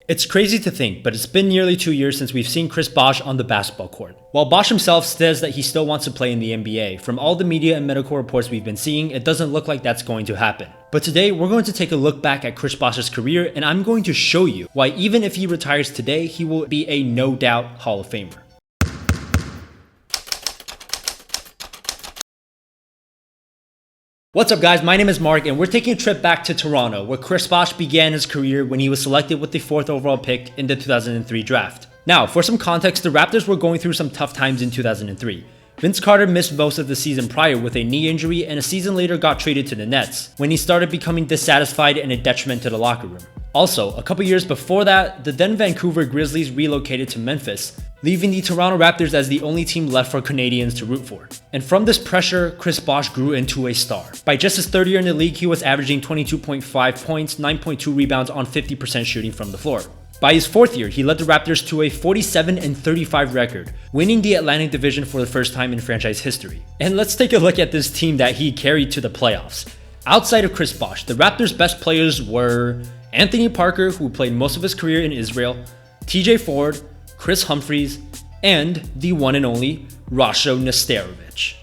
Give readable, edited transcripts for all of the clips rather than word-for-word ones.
It's crazy to think, but it's been nearly 2 years since we've seen Chris Bosh on the basketball court. While Bosh himself says that he still wants to play in the NBA, from all the media and medical reports we've been seeing, it doesn't look like that's going to happen. But today, we're going to take a look back at Chris Bosh's career, and I'm going to show you why even if he retires today, he will be a no doubt Hall of Famer. What's up guys, my name is Mark and we're taking a trip back to Toronto where Chris Bosh began his career when he was selected with the 4th overall pick in the 2003 draft. Now, for some context, the Raptors were going through some tough times in 2003. Vince Carter missed most of the season prior with a knee injury and a season later got traded to the Nets when he started becoming dissatisfied and a detriment to the locker room. Also, a couple years before that, the then Vancouver Grizzlies relocated to Memphis, leaving the Toronto Raptors as the only team left for Canadians to root for. And from this pressure, Chris Bosh grew into a star. By just his 3rd year in the league, he was averaging 22.5 points, 9.2 rebounds on 50% shooting from the floor. By his 4th year, he led the Raptors to a 47-35 record, winning the Atlantic Division for the first time in franchise history. And let's take a look at this team that he carried to the playoffs. Outside of Chris Bosh, the Raptors' best players were Anthony Parker, who played most of his career in Israel, TJ Ford, Chris Humphries, and the one and only Rasho Nesterovic.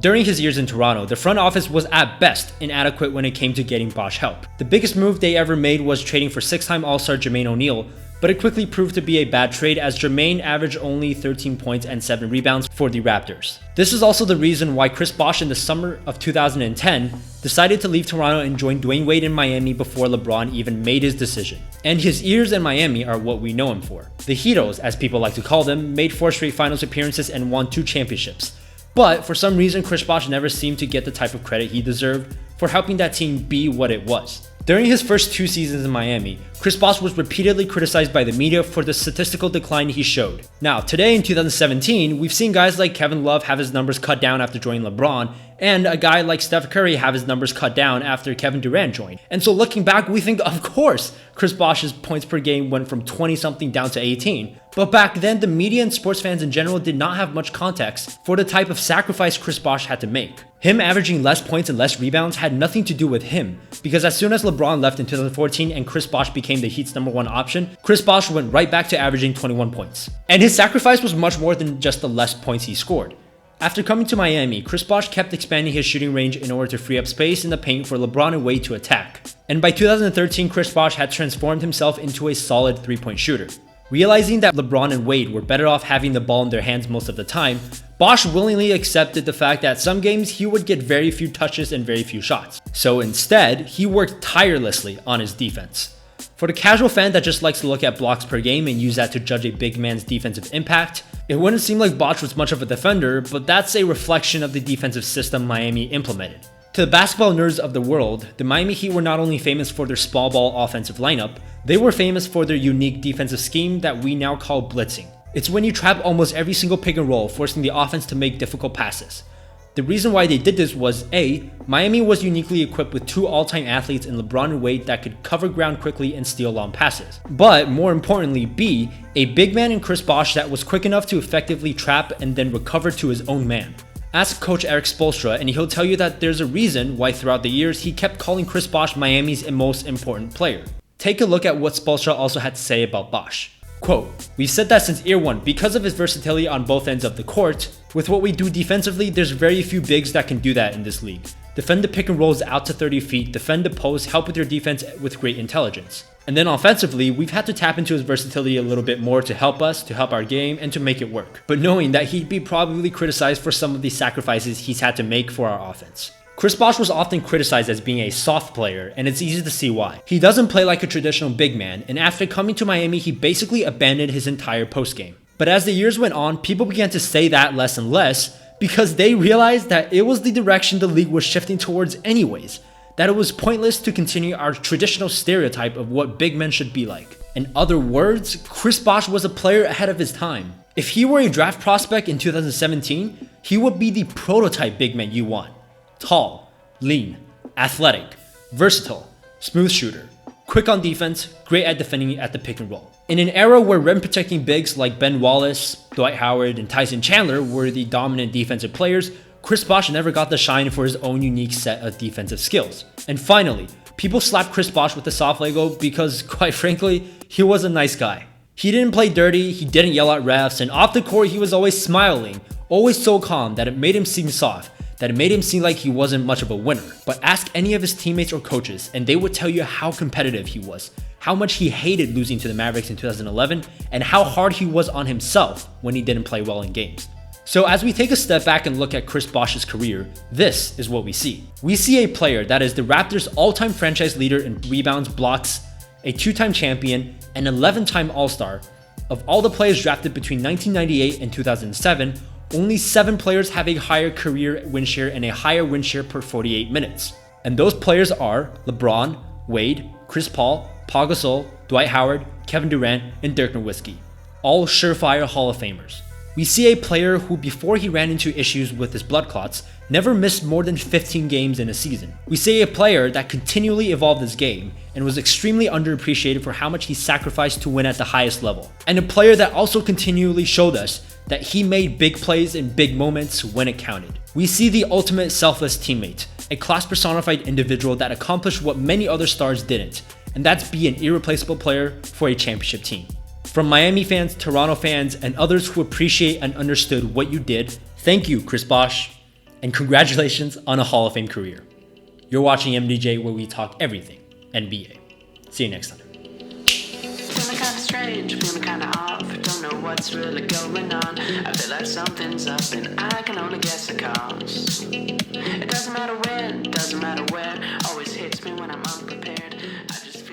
During his years in Toronto, the front office was at best inadequate when it came to getting Bosh help. The biggest move they ever made was trading for 6-time All-Star Jermaine O'Neal, but it quickly proved to be a bad trade as Jermaine averaged only 13 points and 7 rebounds for the Raptors. This is also the reason why Chris Bosh in the summer of 2010 decided to leave Toronto and join Dwayne Wade in Miami before LeBron even made his decision. And his years in Miami are what we know him for. The Heroes, as people like to call them, made 4 straight finals appearances and won 2 championships. But for some reason, Chris Bosh never seemed to get the type of credit he deserved for helping that team be what it was. During his first 2 seasons in Miami, Chris Bosh was repeatedly criticized by the media for the statistical decline he showed. Now, today in 2017, we've seen guys like Kevin Love have his numbers cut down after joining LeBron, and a guy like Steph Curry have his numbers cut down after Kevin Durant joined. And so looking back, we think, of course, Chris Bosh's points per game went from 20-something down to 18. But back then, the media and sports fans in general did not have much context for the type of sacrifice Chris Bosh had to make. Him averaging less points and less rebounds had nothing to do with him, because as soon as LeBron left in 2014 and Chris Bosh became the Heat's #1 option, Chris Bosh went right back to averaging 21 points. And his sacrifice was much more than just the less points he scored. After coming to Miami, Chris Bosh kept expanding his shooting range in order to free up space in the paint for LeBron and Wade to attack. And by 2013, Chris Bosh had transformed himself into a solid 3-point shooter. Realizing that LeBron and Wade were better off having the ball in their hands most of the time, Bosh willingly accepted the fact that some games he would get very few touches and very few shots. So instead, he worked tirelessly on his defense. For the casual fan that just likes to look at blocks per game and use that to judge a big man's defensive impact, it wouldn't seem like Bosh was much of a defender, but that's a reflection of the defensive system Miami implemented. To the basketball nerds of the world, the Miami Heat were not only famous for their small ball offensive lineup, they were famous for their unique defensive scheme that we now call blitzing. It's when you trap almost every single pick and roll, forcing the offense to make difficult passes. The reason why they did this was A, Miami was uniquely equipped with 2 all-time athletes in LeBron and Wade that could cover ground quickly and steal long passes. But more importantly, B, a big man in Chris Bosh that was quick enough to effectively trap and then recover to his own man. Ask Coach Eric Spoelstra and he'll tell you that there's a reason why throughout the years he kept calling Chris Bosh Miami's most important player. Take a look at what Spoelstra also had to say about Bosh. Quote, "We've said that since year 1 because of his versatility on both ends of the court. With what we do defensively, there's very few bigs that can do that in this league. Defend the pick and rolls out to 30 feet, defend the post, help with your defense with great intelligence. And then offensively, we've had to tap into his versatility a little bit more to help us, to help our game, and to make it work. But knowing that he'd be probably criticized for some of the sacrifices he's had to make for our offense." Chris Bosh was often criticized as being a soft player, and it's easy to see why. He doesn't play like a traditional big man, and after coming to Miami, he basically abandoned his entire postgame. But as the years went on, people began to say that less and less because they realized that it was the direction the league was shifting towards anyways, that it was pointless to continue our traditional stereotype of what big men should be like. In other words, Chris Bosh was a player ahead of his time. If he were a draft prospect in 2017, he would be the prototype big man you want. Tall, lean, athletic, versatile, smooth shooter, quick on defense, great at defending at the pick and roll. In an era where rim protecting bigs like Ben Wallace, Dwight Howard, and Tyson Chandler were the dominant defensive players, Chris Bosh never got the shine for his own unique set of defensive skills. And finally, People slapped Chris Bosh with the soft Lego because, quite frankly, he was a nice guy. He didn't play dirty, he didn't yell at refs, and off the court he was always smiling, always so calm that it made him seem soft, that it made him seem like he wasn't much of a winner. But ask any of his teammates or coaches and they would tell you how competitive he was, how much he hated losing to the Mavericks in 2011, and how hard he was on himself when he didn't play well in games. So as we take a step back and look at Chris Bosh's career, this is what we see. We see a player that is the Raptors' all-time franchise leader in rebounds, blocks, a 2-time champion, an 11-time All-Star. Of all the players drafted between 1998 and 2007, only 7 players have a higher career win share and a higher win share per 48 minutes. And those players are LeBron, Wade, Chris Paul, Pau Gasol, Dwight Howard, Kevin Durant, and Dirk Nowitzki. All surefire Hall of Famers. We see a player who, before he ran into issues with his blood clots, never missed more than 15 games in a season. We see a player that continually evolved his game and was extremely underappreciated for how much he sacrificed to win at the highest level. And a player that also continually showed us that he made big plays in big moments when it counted. We see the ultimate selfless teammate, a class personified individual that accomplished what many other stars didn't, and that's be an irreplaceable player for a championship team. From Miami fans, Toronto fans, and others who appreciate and understood what you did, thank you, Chris Bosh, and congratulations on a Hall of Fame career. You're watching MDJ, where we talk everything NBA. See you next time. Feeling kinda strange, feeling kinda off. Don't know what's really going on. I feel like something's up and I can only guess the cause. It doesn't matter when, doesn't matter where. Always hits me when I'm unprepared. I just